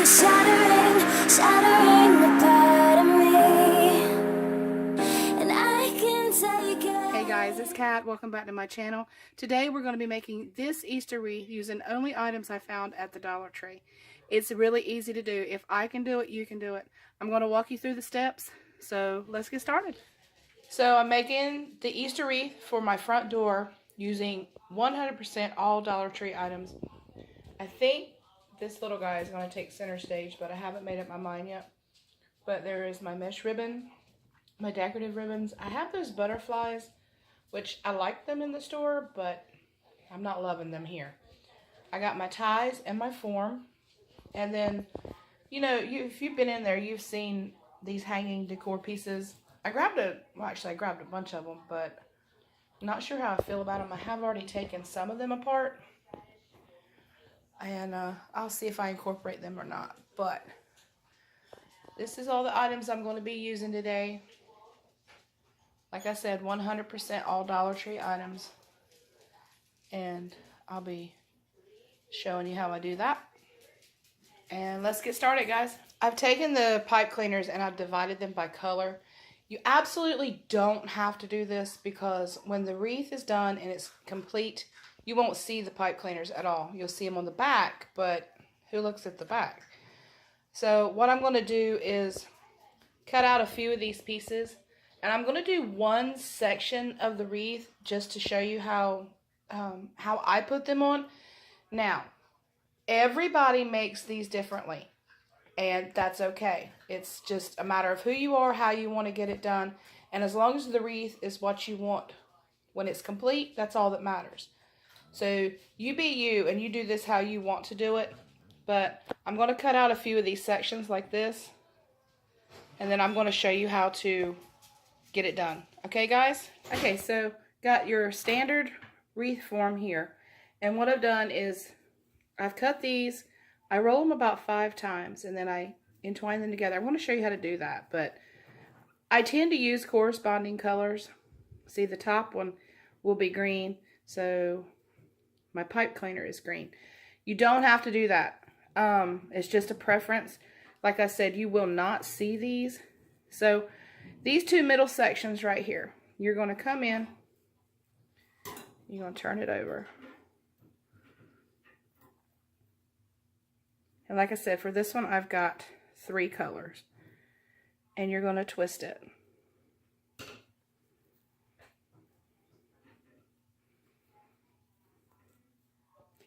shattering, shattering the part of me, and I can take it. Hey guys, it's Kat. Welcome back to my channel. Today we're going to be making this Easter wreath using only items I found at the Dollar Tree. It's really easy to do. If I can do it, you can do it. I'm going to walk you through the steps, so let's get started. So I'm making the Easter wreath for my front door using 100% all Dollar Tree items. I think this little guy is going to take center stage, but I haven't made up my mind yet. But there is my mesh ribbon, my decorative ribbons. I have those butterflies, which I like them in the store, but I'm not loving them here. I got my ties and my form. And then, you know, if you've been in there, you've seen these hanging decor pieces. I grabbed a bunch of them, but I'm not sure how I feel about them. I have already taken some of them apart. And I'll see if I incorporate them or not. But this is all the items I'm going to be using today. Like I said, 100% all Dollar Tree items. And I'll be showing you how I do that. And let's get started, guys. I've taken the pipe cleaners and I've divided them by color. You absolutely don't have to do this because when the wreath is done and it's complete, you won't see the pipe cleaners at all. You'll see them on the back, but who looks at the back? So what I'm going to do is cut out a few of these pieces. And I'm going to do one section of the wreath just to show you how I put them on. Now, everybody makes these differently. And that's okay. It's just a matter of who you are, how you want to get it done. And as long as the wreath is what you want when it's complete, that's all that matters. So you be you and you do this how you want to do it. But I'm going to cut out a few of these sections like this. And then I'm going to show you how to get it done. Okay, guys? Okay, so got your standard wreath form here. And what I've done is I've cut these. I roll them about 5 times and then I entwine them together. I want to show you how to do that, but I tend to use corresponding colors. See, the top one will be green, so my pipe cleaner is green. You don't have to do that. It's just a preference. Like I said, you will not see these. So these 2 middle sections right here, you're going to come in, you're going to turn it over. And like I said, for this one, I've got 3 colors. And you're going to twist it.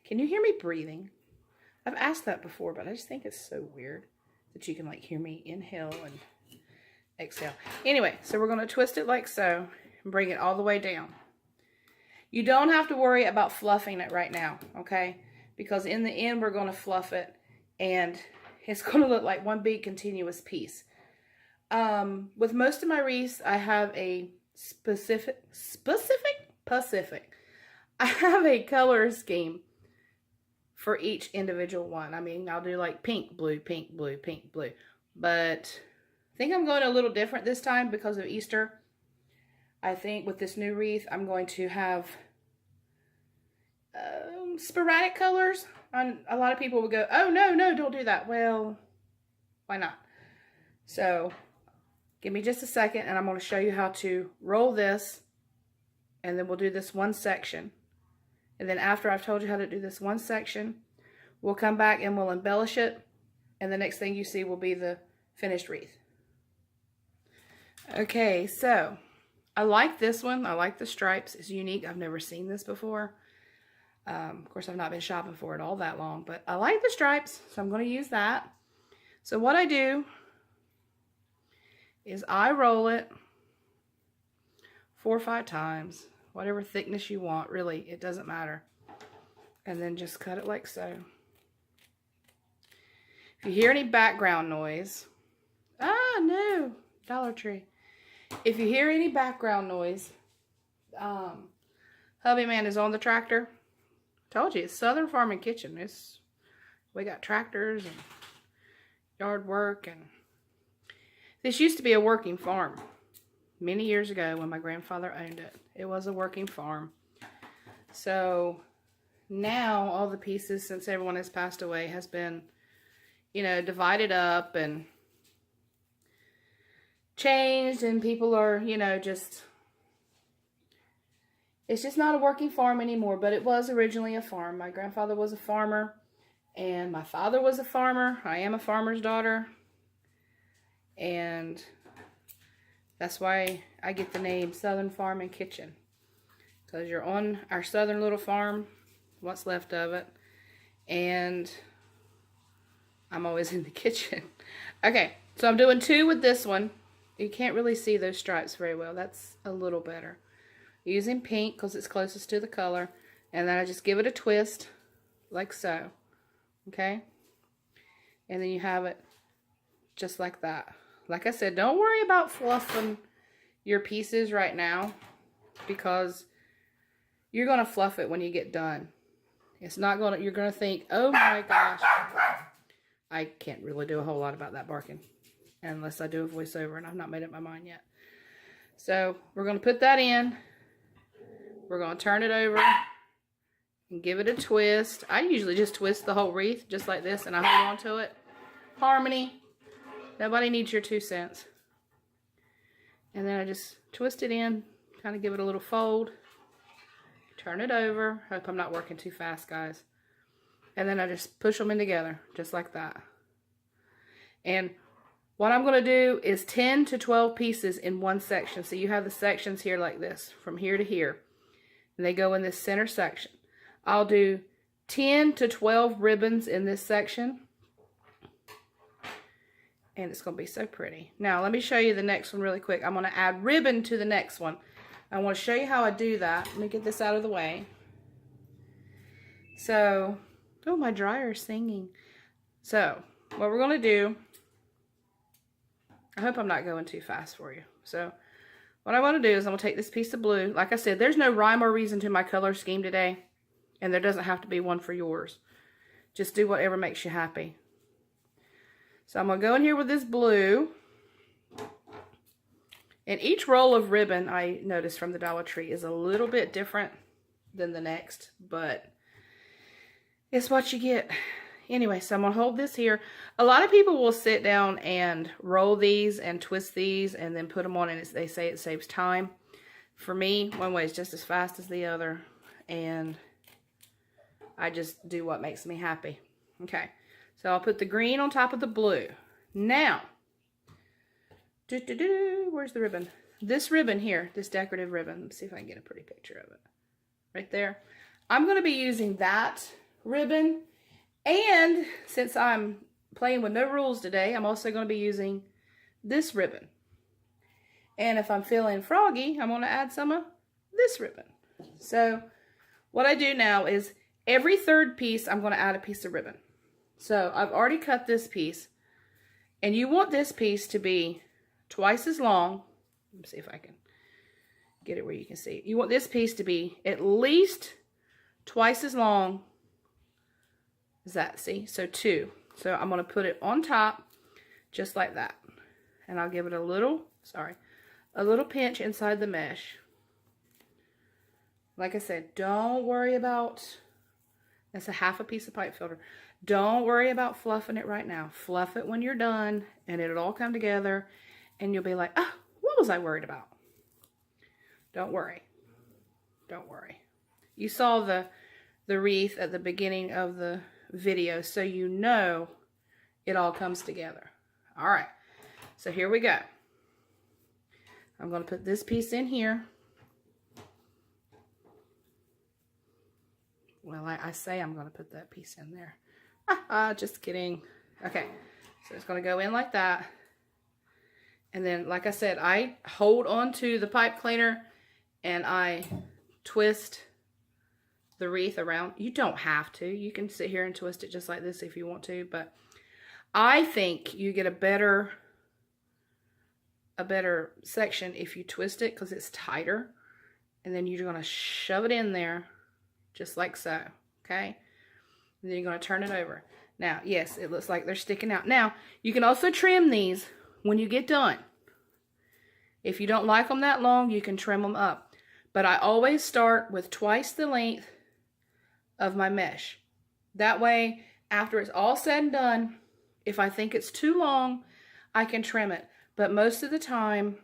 Can you hear me breathing? I've asked that before, but I just think it's so weird that you can like hear me inhale and exhale. Anyway, so we're going to twist it like so and bring it all the way down. You don't have to worry about fluffing it right now, okay? Because in the end, we're going to fluff it. And it's going to look like one big continuous piece. With most of my wreaths, I have a specific. I have a color scheme for each individual one. I mean, I'll do like pink, blue, pink, blue, pink, blue. But I think I'm going a little different this time because of Easter. I think with this new wreath, I'm going to have sporadic colors. A lot of people would go, oh, no, don't do that. Well, why not? So, give me just a second, and I'm going to show you how to roll this, and then we'll do this one section. And then after I've told you how to do this one section, we'll come back and we'll embellish it, and the next thing you see will be the finished wreath. Okay, so, I like this one. I like the stripes. It's unique. I've never seen this before. Of course, I've not been shopping for it all that long, but I like the stripes, so I'm going to use that. So what I do is I roll it 4 or 5 times, whatever thickness you want, really, it doesn't matter. And then just cut it like so. If you hear any background noise, no, Dollar Tree. If you hear any background noise, hubby man is on the tractor. Told you, it's Southern Farm and Kitchen. We got tractors and yard work, and this used to be a working farm. Many years ago when my grandfather owned it, it was a working farm. So now all the pieces, since everyone has passed away, has been you know, divided up and changed, and people are, you know, just, it's just not a working farm anymore, but it was originally a farm. My grandfather was a farmer, and my father was a farmer. I am a farmer's daughter, and that's why I get the name Southern Farm and Kitchen, because you're on our southern little farm, what's left of it, and I'm always in the kitchen. Okay, so I'm doing 2 with this one. You can't really see those stripes very well. That's a little better. Using pink because it's closest to the color. And then I just give it a twist like so. Okay? And then you have it just like that. Like I said, don't worry about fluffing your pieces right now, because you're going to fluff it when you get done. It's not going to, you're going to think, oh my gosh. I can't really do a whole lot about that barking, unless I do a voiceover, and I've not made up my mind yet. So we're going to put that in. We're going to turn it over and give it a twist. I usually just twist the whole wreath just like this, and I hold on to it. Harmony. Nobody needs your 2 cents. And then I just twist it in, kind of give it a little fold. Turn it over. Hope I'm not working too fast, guys. And then I just push them in together, just like that. And what I'm going to do is 10 to 12 pieces in one section. So you have the sections here like this, from here to here. And they go in this center section. I'll do 10 to 12 ribbons in this section. And it's going to be so pretty. Now, let me show you the next one really quick. I'm going to add ribbon to the next one. I want to show you how I do that. Let me get this out of the way. So, oh, my dryer is singing. So, what we're going to do, I hope I'm not going too fast for you. So, what I want to do is I'm going to take this piece of blue. Like I said, there's no rhyme or reason to my color scheme today. And there doesn't have to be one for yours. Just do whatever makes you happy. So, I'm going to go in here with this blue. And each roll of ribbon, I noticed from the Dollar Tree, is a little bit different than the next. But it's what you get. Anyway, so I'm going to hold this here. A lot of people will sit down and roll these and twist these and then put them on, and they say it saves time. For me, one way is just as fast as the other. And I just do what makes me happy. Okay, so I'll put the green on top of the blue. Now, where's the ribbon? This ribbon here, this decorative ribbon. Let's see if I can get a pretty picture of it. Right there. I'm going to be using that ribbon. And since I'm playing with no rules today, I'm also going to be using this ribbon. And if I'm feeling froggy, I'm going to add some of this ribbon. So what I do now is every third piece, I'm going to add a piece of ribbon. So I've already cut this piece. And you want this piece to be twice as long. Let me see if I can get it where you can see it. You want this piece to be at least twice as long as that. See? So 2. So I'm going to put it on top just like that. And I'll give it a little pinch inside the mesh. Like I said, don't worry about, that's a half a piece of pipe filter. Don't worry about fluffing it right now. Fluff it when you're done, and it'll all come together, and you'll be like, ah, what was I worried about? Don't worry. Don't worry. You saw the wreath at the beginning of the video, so you know it all comes together. All right, so here we go. I'm going to put this piece in here. Well, I say I'm going to put that piece in there. Just kidding. Okay, so it's going to go in like that. And then, like I said, I hold on to the pipe cleaner and I twist the wreath around. You don't have to. You can sit here and twist it just like this if you want to. But I think you get a better section if you twist it because it's tighter. And then you're going to shove it in there just like so. Okay? And then you're going to turn it over. Now, yes, it looks like they're sticking out. Now, you can also trim these when you get done. If you don't like them that long, you can trim them up. But I always start with twice the length of my mesh. That way, after it's all said and done, If I think it's too long, I can trim it. But most of the time,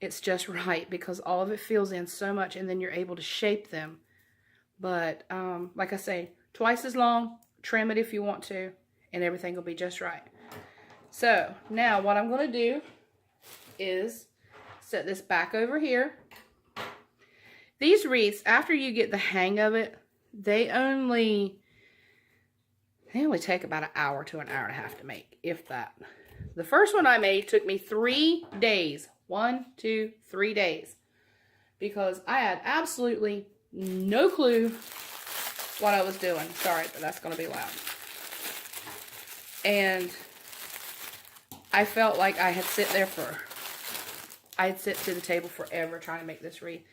it's just right because all of it fills in so much, and then you're able to shape them. But like I say, twice as long, trim it if you want to, and everything will be just right. So now what I'm going to do is set this back over here. These wreaths, after you get the hang of it, they only take about an hour to an hour and a half to make, if that. The first one I made took me 3 days. 1, 2, 3 days. Because I had absolutely no clue what I was doing. Sorry, but that's going to be loud. And I felt like I had sit to the table forever trying to make this wreath.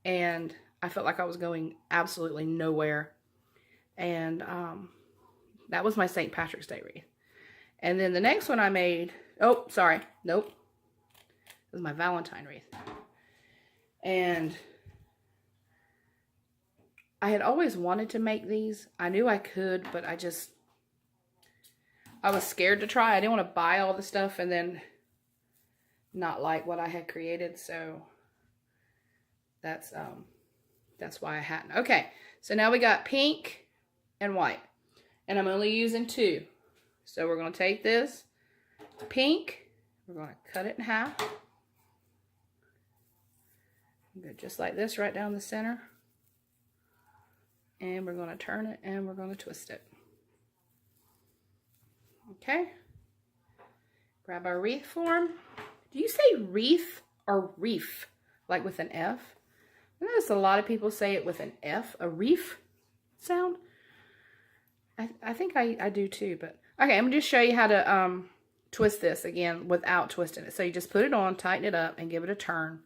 And I felt like I was going absolutely nowhere. And that was my St. Patrick's Day wreath. And then the next one I made, oh, sorry, nope. It was my Valentine wreath. And I had always wanted to make these. I knew I could, but I was scared to try. I didn't want to buy all the stuff and then not like what I had created. So that's why I hadn't. Okay, so now we got pink and white. And I'm only using 2. So we're going to take this pink. We're going to cut it in half. Go just like this right down the center. And we're going to turn it and we're going to twist it. Okay. Grab our wreath form. Do you say wreath or reef? Like with an F? I notice a lot of people say it with an F. A reef sound. I think I do too. But okay, I'm going to just show you how to twist this again without twisting it. So you just put it on, tighten it up, and give it a turn.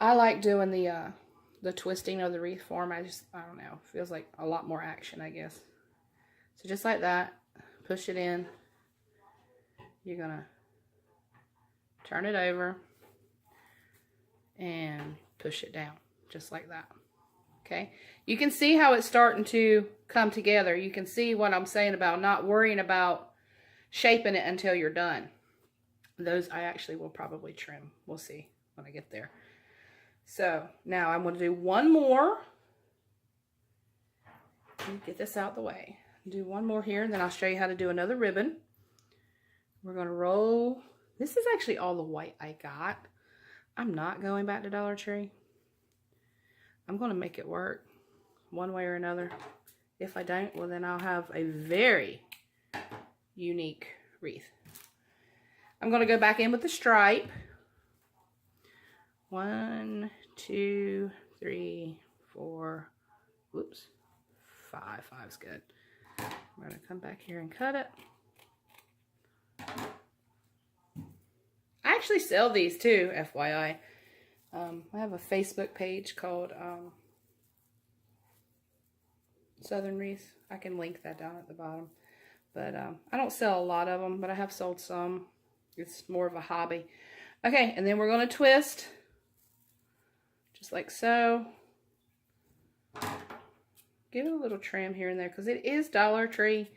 I like doing the twisting of the wreath form. I don't know. Feels like a lot more action, I guess. So just like that, push it in. You're going to turn it over and push it down, just like that. Okay? You can see how it's starting to come together. You can see what I'm saying about not worrying about shaping it until you're done. Those I actually will probably trim. We'll see when I get there. So now I'm going to do one more. Get this out the way. Do one more here, and then I'll show you how to do another ribbon. We're going to roll. This is actually all the white I got. I'm not going back to Dollar Tree. I'm going to make it work one way or another. If I don't, well then I'll have a very unique wreath. I'm going to go back in with the stripe. 1, 2, 3, 4, whoops, 5. 5's good. I'm going to come back here and cut it. I actually sell these too, FYI. I have a Facebook page called Southern Wreath. I can link that down at the bottom. But I don't sell a lot of them, but I have sold some. It's more of a hobby. Okay, and then we're going to twist. Just like so. Give it a little trim here and there because it is Dollar Tree.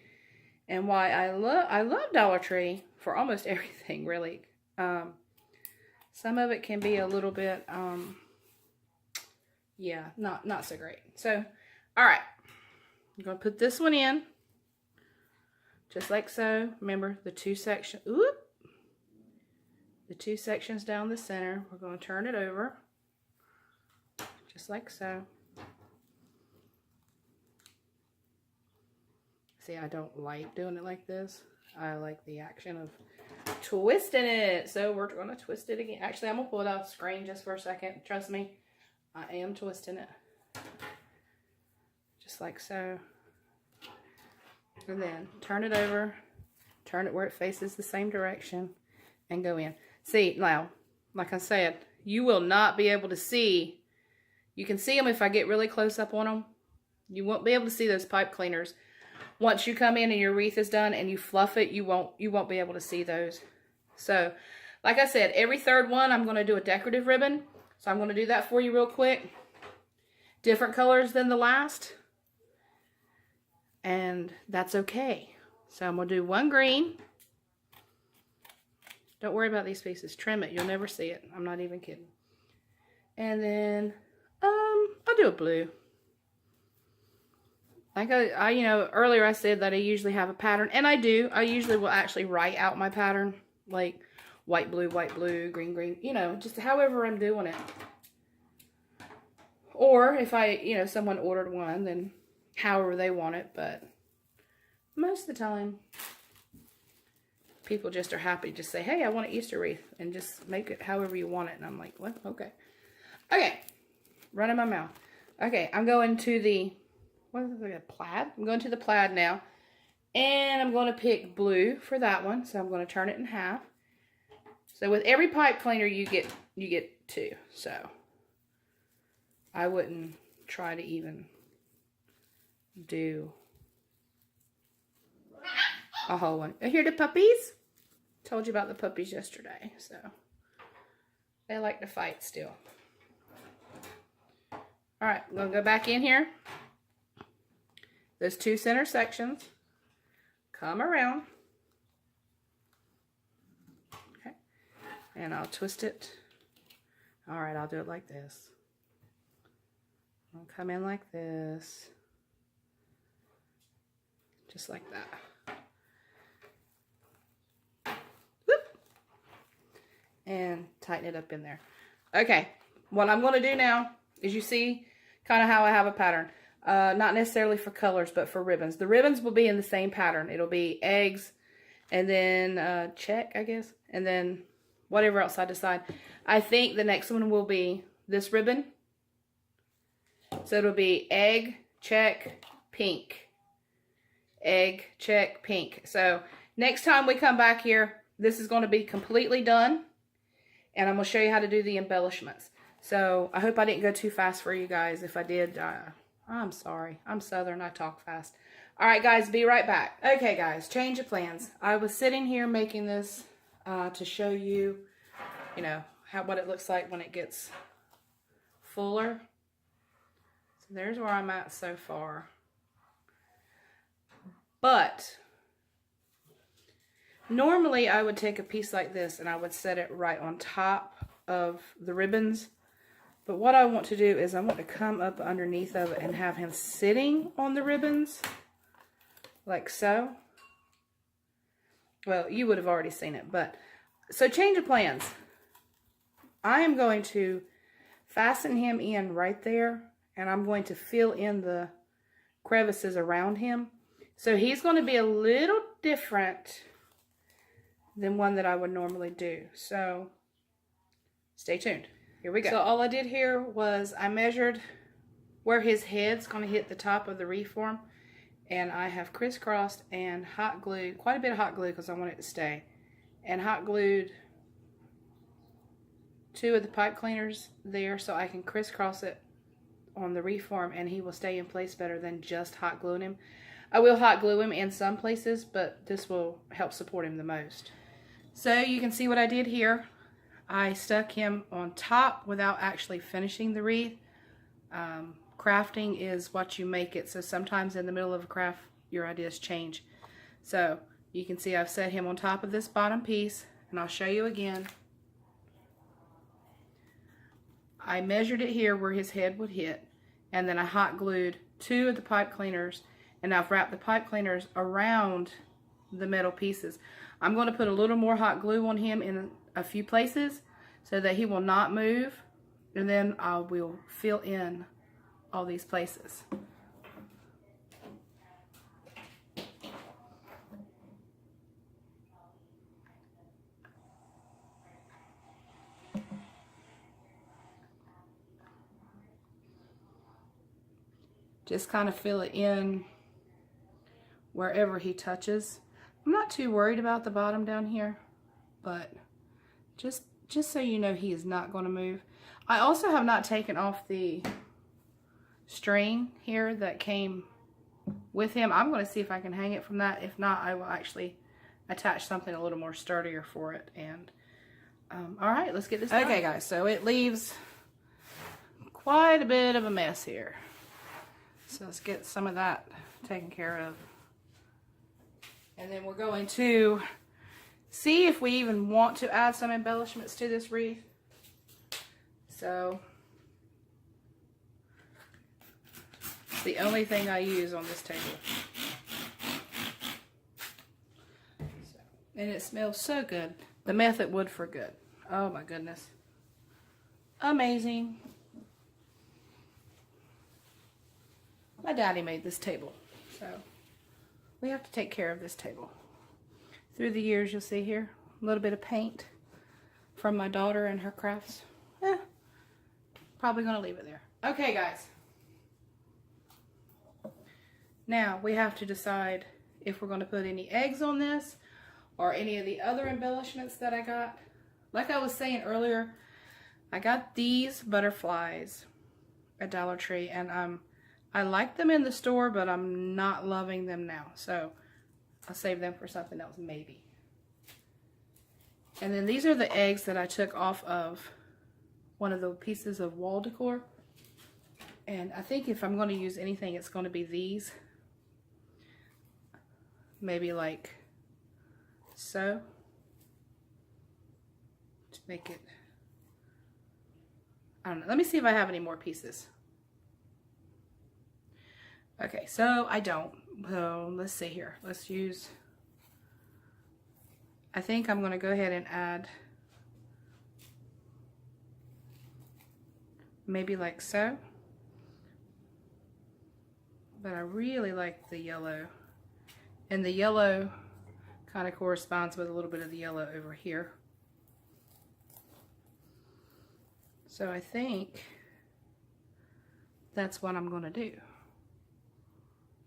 And why I love Dollar Tree for almost everything, really. Some of it can be a little bit, yeah, not so great. So, all right. I'm going to put this one in. Just like so. Remember the 2 sections. Oop. The 2 sections down the center. We're going to turn it over. Just like so. See, I don't like doing it like this. I like the action of twisting it. So we're going to twist it again. Actually, I'm going to pull it off the screen just for a second. Trust me, I am twisting it. Just like so. And then turn it over. Turn it where it faces the same direction. And go in. See, now, like I said, you will not be able to see. You can see them if I get really close up on them. You won't be able to see those pipe cleaners. Once you come in and your wreath is done and you fluff it, you won't be able to see those. So, like I said, every third one I'm going to do a decorative ribbon. So I'm going to do that for you real quick. Different colors than the last. and that's okay. So I'm going to do one green. Don't worry about these pieces. Trim it. You'll never see it. I'm not even kidding. And then I'll do a blue. Like I you know, earlier I said that I usually have a pattern, and I do. I usually will actually write out my pattern, like white, blue, green, green, you know, just however I'm doing it. Or if someone ordered one, then however they want it, but most of the time, people just are happy to say, hey, I want an Easter wreath, and just make it however you want it. And I'm like, well, okay. Okay, running my mouth. Okay, I'm going to the, what is it, plaid? I'm going to the plaid now. And I'm going to pick blue for that one. So I'm going to turn it in half. So with every pipe cleaner, you get 2. So I wouldn't try to even do a whole one. Here the puppies. Told you about the puppies yesterday. So they like to fight still. All right, I'm going to go back in here. Those 2 center sections. Come around. Okay. And I'll twist it. All right, I'll do it like this. I'll come in like this. Just like that. Whoop. And tighten it up in there. Okay, what I'm going to do now is, you see kind of how I have a pattern. Not necessarily for colors, but for ribbons. The ribbons will be in the same pattern. It'll be eggs, and then check, I guess, and then whatever else I decide. I think the next one will be this ribbon. So it'll be egg, check, pink. Egg, check, pink. So next time we come back here, this is going to be completely done, and I'm going to show you how to do the embellishments. So I hope I didn't go too fast for you guys. If I did, I'm sorry. I'm Southern. I talk fast. All right, guys, be right back. Okay, guys, change of plans. I was sitting here making this to show you, what it looks like when it gets fuller. So there's where I'm at so far. But normally I would take a piece like this and I would set it right on top of the ribbons. But what I want to do is I want to come up underneath of it and have him sitting on the ribbons, like so. Well, you would have already seen it, but so change of plans. I am going to fasten him in right there, and I'm going to fill in the crevices around him. So he's going to be a little different than one that I would normally do. So stay tuned. Here we go. So all I did here was I measured where his head's going to hit the top of the wreath form, and I have crisscrossed and hot glued, quite a bit of hot glue because I want it to stay, and hot glued 2 of the pipe cleaners there so I can crisscross it on the wreath form, and he will stay in place better than just hot gluing him. I will hot glue him in some places, but this will help support him the most. So you can see what I did here. I stuck him on top without actually finishing the wreath. Crafting is what you make it. So sometimes in the middle of a craft, your ideas change. So you can see I've set him on top of this bottom piece, and I'll show you again. I measured it here where his head would hit, and then I hot glued 2 of the pipe cleaners, and I've wrapped the pipe cleaners around the metal pieces. I'm going to put a little more hot glue on him in a few places so that he will not move, and then I will fill in all these places. Just kind of fill it in wherever he touches. I'm not too worried about the bottom down here, but just so you know, he is not going to move. I also have not taken off the string here that came with him. I'm going to see if I can hang it from that. If not, I will actually attach something a little more sturdier for it. And all right, let's get this done. Okay, guys, so it leaves quite a bit of a mess here. So let's get some of that taken care of. And then we're going to see if we even want to add some embellishments to this wreath. So, it's the only thing I use on this table. So, and it smells so good. The Method Wood for Good. Oh my goodness. Amazing. My daddy made this table, so we have to take care of this table. Through the years, you'll see here a little bit of paint from my daughter and her crafts. Probably gonna leave it there. Okay, guys. Now we have to decide if we're gonna put any eggs on this or any of the other embellishments that I got. Like I was saying earlier, I got these butterflies at Dollar Tree, and I like them in the store, but I'm not loving them now. So I'll save them for something else, maybe. And then these are the eggs that I took off of one of the pieces of wall decor. And I think if I'm going to use anything, it's going to be these. Maybe like so. To make it, I don't know. Let me see if I have any more pieces. Okay, so I don't. So let's see here. Let's use, I think I'm going to go ahead and add maybe like so. But I really like the yellow. And the yellow kind of corresponds with a little bit of the yellow over here. So I think that's what I'm going to do.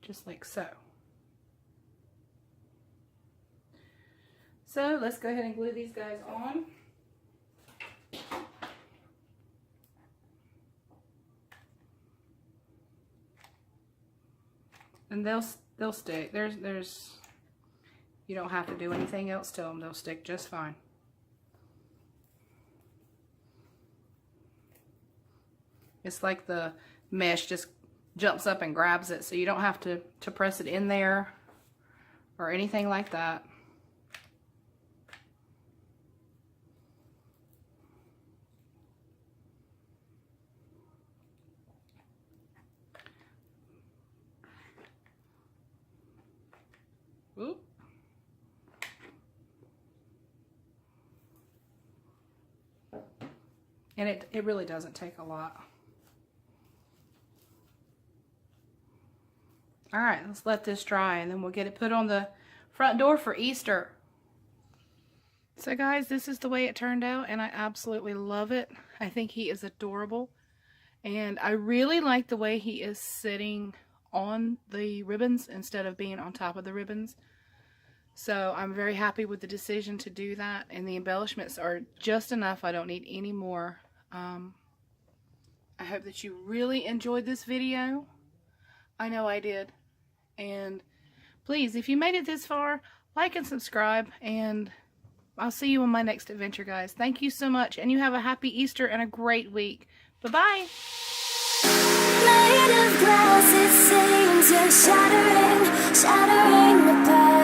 Just like so. So let's go ahead and glue these guys on. And they'll stick. There's you don't have to do anything else to them. They'll stick just fine. It's like the mesh just jumps up and grabs it, so you don't have to press it in there or anything like that. Oop. And it really doesn't take a lot. All right, let's let this dry, and then we'll get it put on the front door for Easter. So guys, this is the way it turned out, and I absolutely love it. I think he is adorable, and I really like the way he is sitting on the ribbons instead of being on top of the ribbons. So I'm very happy with the decision to do that, and the embellishments are just enough. I don't need any more. I hope that you really enjoyed this video. I know I did. And please, if you made it this far, like and subscribe, and I'll see you on my next adventure, guys. Thank you so much, and you have a happy Easter and a great week. Bye-bye. Made of glass, it seems you're shattering apart.